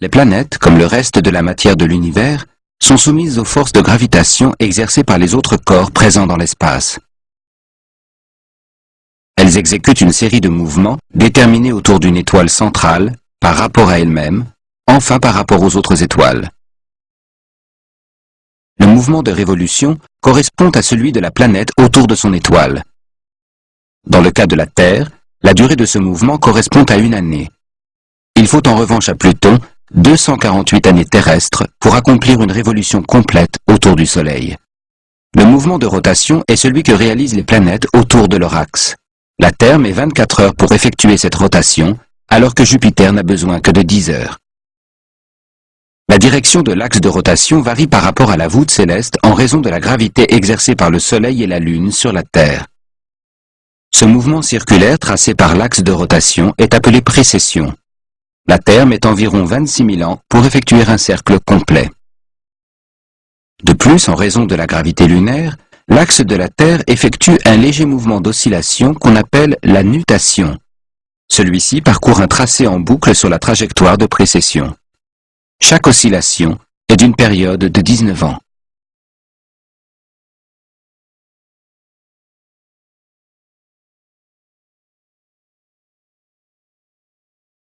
Les planètes, comme le reste de la matière de l'univers, sont soumises aux forces de gravitation exercées par les autres corps présents dans l'espace. Elles exécutent une série de mouvements déterminés autour d'une étoile centrale, par rapport à elle-même, enfin par rapport aux autres étoiles. Le mouvement de révolution correspond à celui de la planète autour de son étoile. Dans le cas de la Terre, la durée de ce mouvement correspond à 1 année. Il faut en revanche à Pluton 248 années terrestres pour accomplir une révolution complète autour du Soleil. Le mouvement de rotation est celui que réalisent les planètes autour de leur axe. La Terre met 24 heures pour effectuer cette rotation, alors que Jupiter n'a besoin que de 10 heures. La direction de l'axe de rotation varie par rapport à la voûte céleste en raison de la gravité exercée par le Soleil et la Lune sur la Terre. Ce mouvement circulaire tracé par l'axe de rotation est appelé précession. La Terre met environ 26 000 ans pour effectuer un cercle complet. De plus, en raison de la gravité lunaire, l'axe de la Terre effectue un léger mouvement d'oscillation qu'on appelle la nutation. Celui-ci parcourt un tracé en boucle sur la trajectoire de précession. Chaque oscillation est d'une période de 19 ans.